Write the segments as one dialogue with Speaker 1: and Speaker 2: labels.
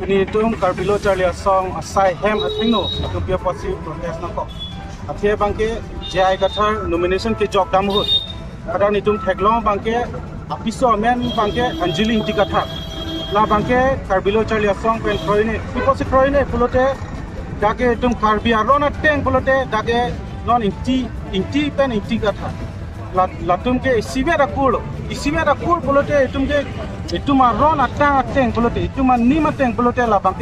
Speaker 1: ini tum karbilo Charlie song asai hem athino tum pia posi protest na ko athia bangke jai kathar nomination ke jok dam hut ada ni tum theklong bangke apiso men bangke anjali inti kathar la bangke karbilo Charlie song pen kroine piposi kroine pulote dake tum karbia rona teng pulote dake non inti pen inti kathar la tum ke isibera kul pulote tum ke itu mah ron atang pelote itu mah ni mateng pelote labang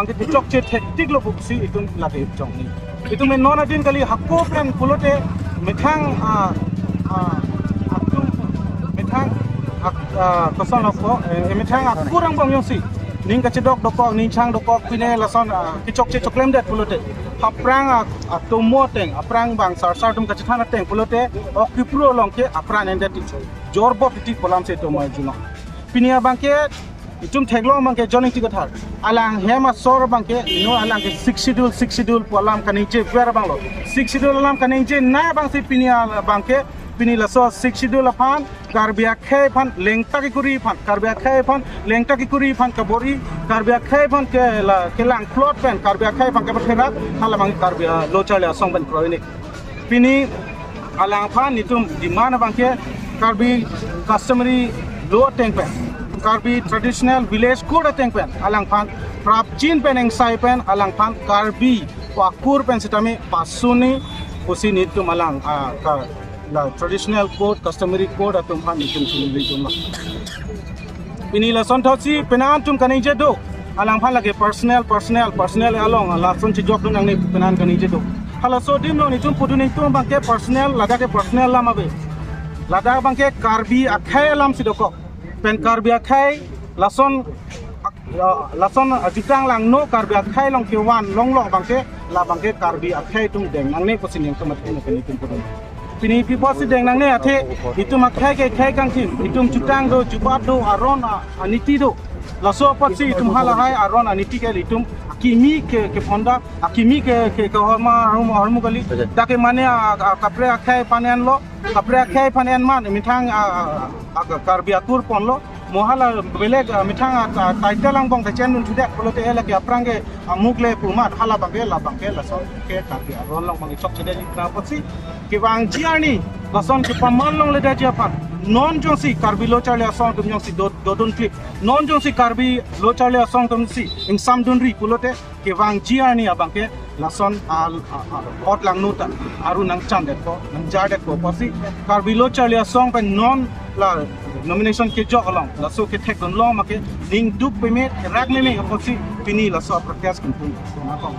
Speaker 1: ke cocok cet hektik lo buksi itu lagi cong ni itu men non adin kali hakko plan pelote methang kosan lo methang kurang bang yong si ning kacedok dokok ning chang dokok pine lason kicok cet choklem det pelote aprang atomo teng aprang bang sar tum kacethana teng pelote okipro longke apran endet jorbo piti kolam se to majuna pinia bangke itum theglo bangke joning ti kathar alang hema sor bangke no alang ke 6 schedule kolam kaninche ber banglo 6 schedule alam kaninche na bang se pinia bangke pini laso 6 schedule aphan karbia khay phan lengta ki kuri phan karbia khay phan lengta ki kuri phan kabori karbia khay phan ke lang plot pen karbia khay phan ke bathera hala bang karbia lo chale song ban proine pini alang phan itum dimana bangke karbi customary low tank pen karbi traditional village code tank pen alang phan prapchin pen eng sai pen alang phan karbi wakur pen sitame pasuni usi nitum alang la traditional code customary code atum phan nitum sini tum ini la son thosi penan tum kanai je do alang phan lage personal along la son chi job nang ni penan kanai je do hala so dim no nitum pudu ni tum bangke personal lada ke personal lama be lada bangke karbi akhai alam sidoko pen karbi akhai lason ajitang lang no karbi akhai long kewan long bangke la bangke karbi akhai tum deng nang ne posin yang kemat ni kan itum pun pini piposi deng nang ne athe itum akhai ke khai kang tim itum jutang do jubat do aron aniti do laso potsi itum hala hai aron aniti ke itum kimi ke fonda kimi ke horma hormu kali take mane kapre akhai panen lo kapre akhai panen man mithang karbiatur pon lo mohala beleg mithang taitalang bong ta chen nun thude polote ele ke aprange amukle pumat hala bangke la bangke la son ke kapia ron long bang chok chede na potsi ke wang jiani la son ke pamal long le da japan non jongsi karbi lo chale asong tum jongsi dodon clip non jongsi karbi lo chale asong tum si ing sam dunri pulote ke wang jiani abangke lason hot lang nuta aru nang chandet ko nang jadet ko posi karbi lo chale asong pen non la nomination ke jok along laso ke thek don long make ning duk payment rak me posi pini laso protest kun na ko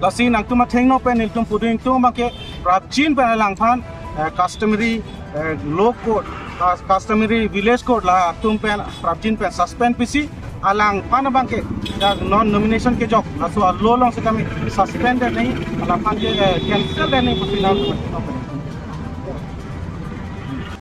Speaker 1: lasi nang tuma thengno pen tum puding tum make prapchin pen lang phan customary low code customary village code la tum pen prapchin pen suspend pc alang pan bangke non nomination ke job laso lo long se kami suspended nahi ala pan ke cancel nahi pasi na